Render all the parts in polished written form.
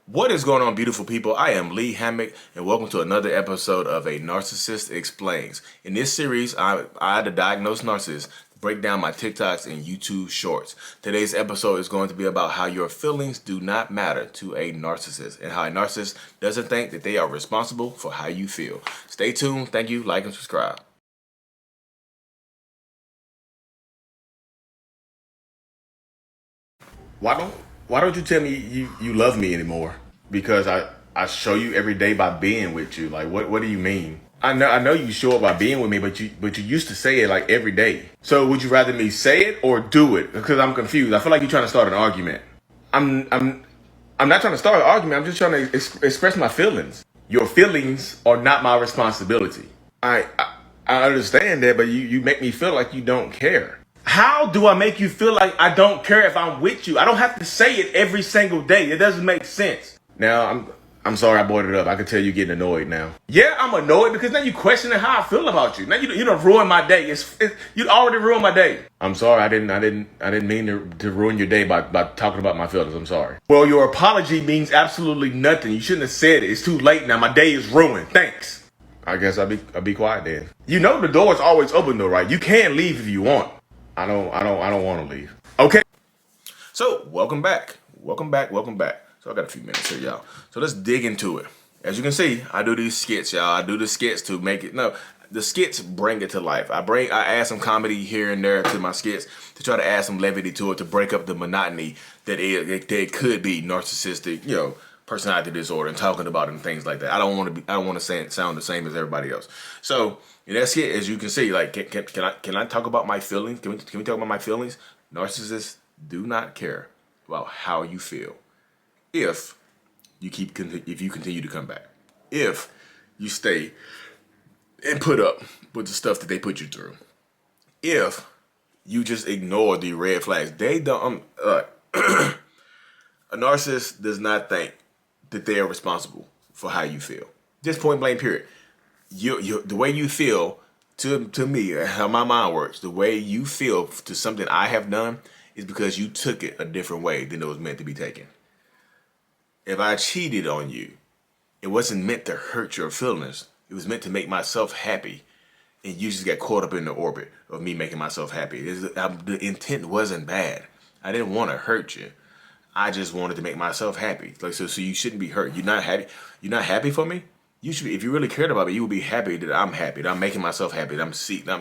What is going on, beautiful people? I am Lee Hammock, and welcome to another episode of A Narcissist Explains. In this series, I the diagnosed narcissist, break down my TikToks and YouTube shorts. Today's episode is going to be about how your feelings do not matter to a narcissist, and how a narcissist doesn't think that they are responsible for how you feel. Stay tuned. Thank you. Like and subscribe. Why don't you tell me you love me anymore? Because I show you every day by being with you. Like what do you mean? I know you show up by being with me, but you used to say it like every day. So would you rather me say it or do it? Because I'm confused. I feel like you're trying to start an argument. I'm not trying to start an argument. I'm just trying to express my feelings. Your feelings are not my responsibility. I understand that, but you make me feel like you don't care. How do I make you feel like I don't care if I'm with you? I don't have to say it every single day. It doesn't make sense. Now, I'm sorry I brought it up. I can tell you're getting annoyed now. Yeah, I'm annoyed because now you're questioning how I feel about you. Now you done ruined my day. You already ruined my day. I'm sorry. I didn't mean to ruin your day by talking about my feelings. I'm sorry. Well, your apology means absolutely nothing. You shouldn't have said it. It's too late now. My day is ruined. Thanks. I guess I'll be quiet then. You know the door is always open though, right? You can leave if you want. I don't want to leave. Okay. So welcome back. So I got a few minutes here, y'all. So let's dig into it. As you can see, I do these skits, y'all. I do the skits to make it. No, the skits bring it to life. I add some comedy here and there to my skits to try to add some levity to it to break up the monotony that it could be narcissistic, personality disorder and talking about it and things like that. I don't want to sound the same as everybody else. So in that skit, as you can see, like can I talk about my feelings? Can we talk about my feelings? Narcissists do not care about how you feel if you continue to come back. If you stay and put up with the stuff that they put you through. If you just ignore the red flags. They don't a narcissist does not think that they are responsible for how you feel. Just point blank period. The way you feel to me, how my mind works, the way you feel to something I have done is because you took it a different way than it was meant to be taken. If I cheated on you, it wasn't meant to hurt your feelings. It was meant to make myself happy. And you just got caught up in the orbit of me making myself happy. The intent wasn't bad. I didn't want to hurt you. I just wanted to make myself happy. Like so you shouldn't be hurt. You're not happy. You're not happy for me? You should be, if you really cared about me, you would be happy that I'm happy, that I'm making myself happy, that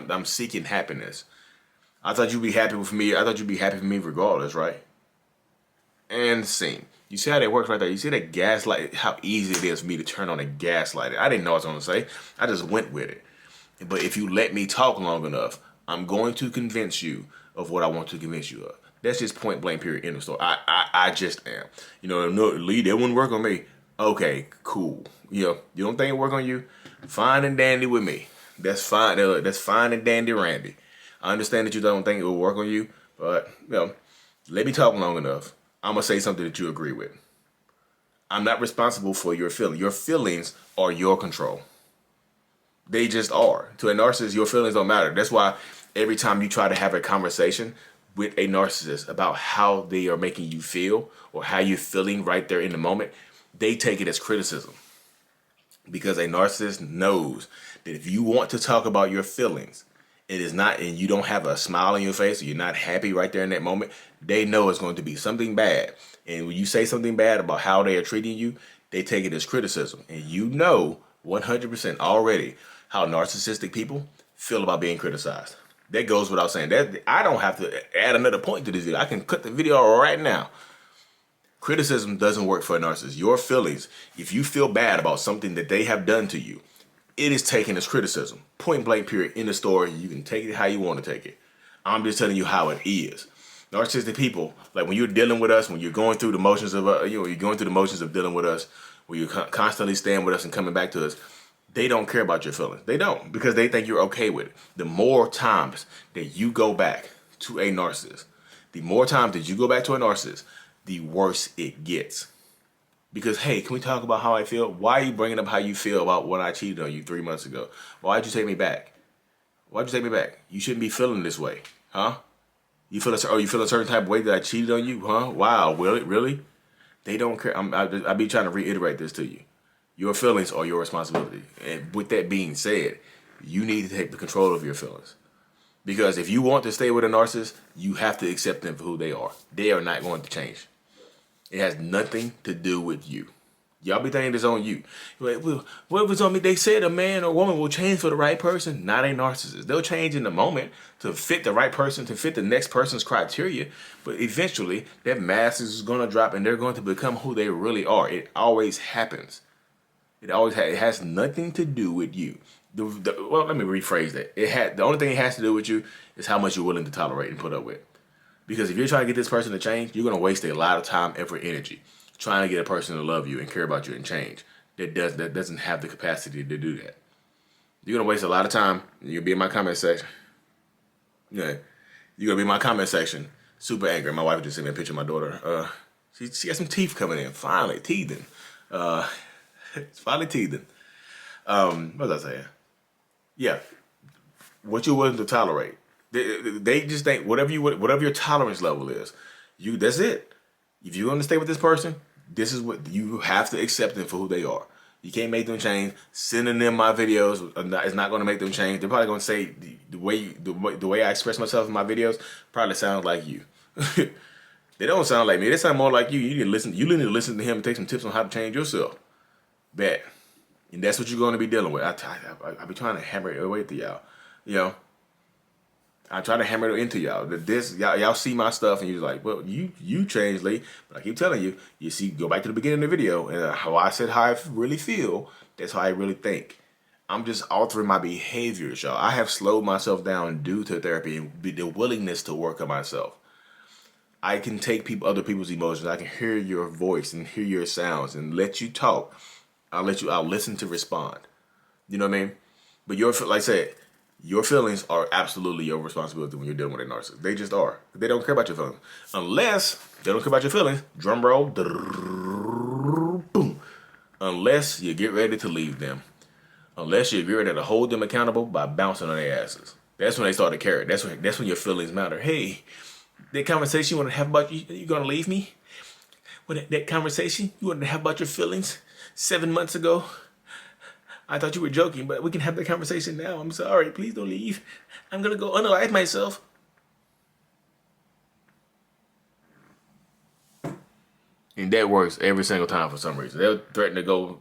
I'm seeking happiness. I thought you'd be happy with me. I thought you'd be happy for me regardless, right? And scene. You see how that works right there? You see that gaslight, how easy it is for me to turn on a gaslight. I didn't know what I was going to say. I just went with it. But if you let me talk long enough, I'm going to convince you of what I want to convince you of. That's just point blank period, end of story. I just am. No, Lee, that wouldn't work on me. Okay, cool. You don't think it work on you? Fine and dandy with me. That's fine. That's fine and dandy randy. I understand that you don't think it will work on you, but let me talk long enough. I'm going to say something that you agree with. I'm not responsible for your feelings. Your feelings are your control. They just are. To a narcissist, your feelings don't matter. That's why every time you try to have a conversation with a narcissist about how they are making you feel or how you're feeling right there in the moment, they take it as criticism. Because a narcissist knows that if you want to talk about your feelings, it is not, and you don't have a smile on your face, or you're not happy right there in that moment, they know it's going to be something bad. And when you say something bad about how they are treating you, they take it as criticism. And you know 100% already how narcissistic people feel about being criticized. That goes without saying. That I don't have to add another point to this video. I can cut the video right now. Criticism doesn't work for a narcissist. Your feelings, if you feel bad about something that they have done to you, it is taken as criticism. Point blank period. In the story, you can take it how you want to take it. I'm just telling you how it is. Narcissistic people, like when you're dealing with us, when you're going through the motions of, you're going through the motions of dealing with us, when you're constantly staying with us and coming back to us, they don't care about your feelings. They don't, because they think you're okay with it. The more times that you go back to a narcissist, the worse it gets. Because, hey, can we talk about how I feel? Why are you bringing up how you feel about when I cheated on you 3 months ago? Why'd you take me back? You shouldn't be feeling this way, huh? You feel a certain type of way that I cheated on you, huh? Wow, really? They don't care. I be trying to reiterate this to you. Your feelings are your responsibility. And with that being said, you need to take the control of your feelings. Because if you want to stay with a narcissist, you have to accept them for who they are. They are not going to change. It has nothing to do with you. Y'all be thinking it's on you. Like, well, what was on me? They said a man or woman will change for the right person. Not a narcissist. They'll change in the moment to fit the right person, to fit the next person's criteria. But eventually, that mask is going to drop and they're going to become who they really are. It always happens. It has nothing to do with you. Well, let me rephrase that. The only thing it has to do with you is how much you're willing to tolerate and put up with. Because if you're trying to get this person to change, you're going to waste a lot of time, effort, energy trying to get a person to love you and care about you and change. That doesn't have the capacity to do that. You're going to waste a lot of time. You'll be in my comment section. Yeah, you're going to be in my comment section super angry. My wife just sent me a picture of my daughter. She got some teeth coming in. Finally, teething. It's finally teething. What was I saying? Yeah, what you're willing to tolerate. They just think whatever your tolerance level is, that's it. If you're going to stay with this person, this is what you have to accept them for who they are. You can't make them change. Sending them my videos is not going to make them change. They're probably going to say the way I express myself in my videos probably sounds like you. They don't sound like me. They sound more like you. You need to listen. You need to listen to him and take some tips on how to change yourself. Bet. And that's what you're going to be dealing with. I be trying to hammer it away to y'all. You know, I try to hammer it into y'all. Y'all see my stuff and you're like, well, you changed, Lee. But I keep telling you, go back to the beginning of the video and how I said how I really feel. That's how I really think. I'm just altering my behaviors, y'all. I have slowed myself down due to therapy and the willingness to work on myself. I can take other people's emotions. I can hear your voice and hear your sounds and let you talk. I'll listen to respond. You know what I mean? But like I said, your feelings are absolutely your responsibility when you're dealing with a narcissist. They just are. They don't care about your feelings. Unless they don't care about your feelings, drum roll, boom. Unless you get ready to leave them. Unless you get ready to hold them accountable by bouncing on their asses. That's when they start to care. That's when your feelings matter. Hey, that conversation you want to have about you going to leave me? That conversation you wanted to have about your feelings 7 months ago? I thought you were joking, but we can have the conversation now. I'm sorry. Please don't leave. I'm going to go unalive myself. And that works every single time for some reason. They'll threaten to go,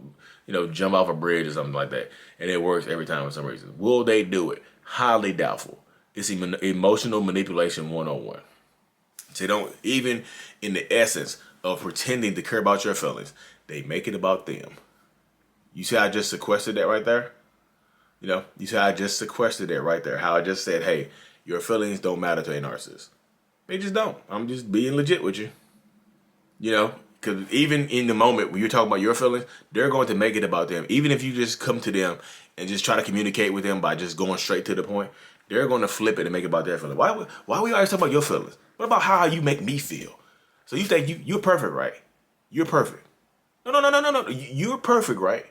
jump off a bridge or something like that. And it works every time for some reason. Will they do it? Highly doubtful. It's emotional manipulation 101. So they don't, even in the essence of pretending to care about your feelings, they make it about them. You see how I just sequestered that right there? You see how I just sequestered that right there? How I just said, hey, your feelings don't matter to a narcissist. They just don't. I'm just being legit with you. Because even in the moment when you're talking about your feelings, they're going to make it about them. Even if you just come to them and just try to communicate with them by just going straight to the point, they're going to flip it and make it about their feelings. Why we always talk about your feelings? What about how you make me feel? So you think you're perfect, right? You're perfect. No. You're perfect, right?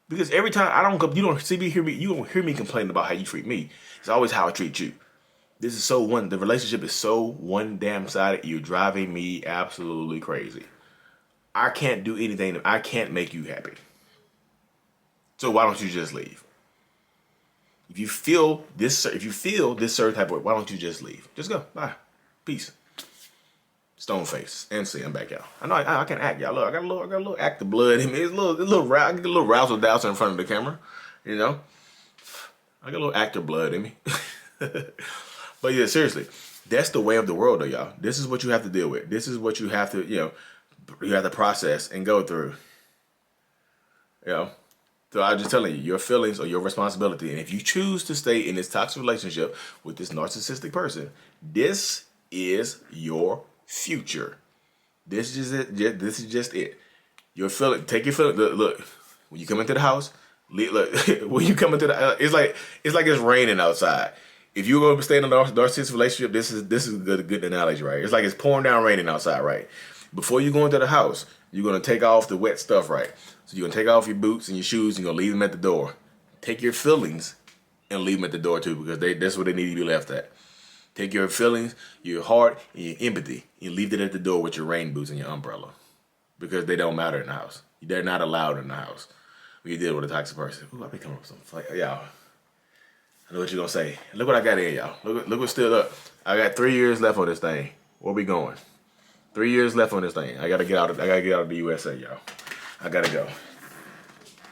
Because every time you don't hear me complaining about how you treat me. It's always how I treat you. The relationship is so one damn sided. You're driving me absolutely crazy. I can't do anything. I can't make you happy. So why don't you just leave? If you feel this certain type of way, why don't you just leave? Just go. Bye. Peace. Stone face. And see, I'm back out. I know I can act, y'all. Look, I got a little active blood in me. It's a little razzle dazzle in front of the camera. I got a little active blood in me. But yeah, seriously, that's the way of the world, though, y'all. This is what you have to deal with. This is what you have to, you have to process and go through. So I'm just telling you, your feelings are your responsibility. And if you choose to stay in this toxic relationship with this narcissistic person, this is your future. This is it. This is just it. Take your feeling. Look, when you come into the house, look. When you come into it's like it's raining outside. If you're going to stay in a narcissistic relationship, this is a good analogy, right? It's like it's pouring down raining outside, right? Before you go into the house, you're going to take off the wet stuff, right? So you're going to take off your boots and your shoes and you're going to leave them at the door. Take your feelings and leave them at the door too, because that's where they need to be left at. Take your feelings, your heart, and your empathy, and leave it at the door with your rain boots and your umbrella. because they don't matter in the house. They're not allowed in the house. When you deal with a toxic person. Ooh, I be coming up with some fight. Y'all, I know what you're going to say. Look what I got in, y'all. Look what's still up. I got 3 years left on this thing. Where we going? 3 years left on this thing. I gotta get out of the USA, y'all. I gotta go.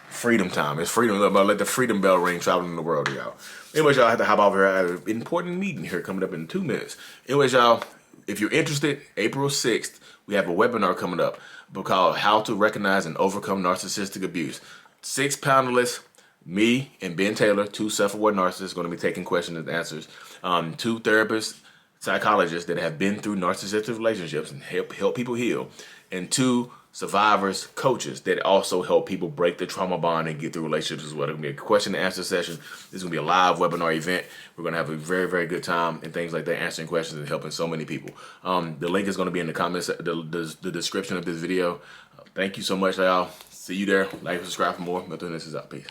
Freedom time. It's freedom. Let the freedom bell ring traveling in the world, y'all. Anyways, y'all, I have to hop off here. I have an important meeting here coming up in 2 minutes. Anyways, y'all, if you're interested, April 6th, we have a webinar coming up called How to Recognize and Overcome Narcissistic Abuse. 6 panelists, me and Ben Taylor, 2 self-aware narcissists, going to be taking questions and answers. 2 therapists, psychologists that have been through narcissistic relationships and help people heal, and 2 survivors, coaches that also help people break the trauma bond and get through relationships as well. It's going to be a question and answer session. This is going to be a live webinar event. We're going to have a very, very good time and things like that, answering questions and helping so many people. The link is going to be in the comments, the description of this video. Thank you so much, y'all. See you there. Like, subscribe for more. Nothing. This is out. Peace.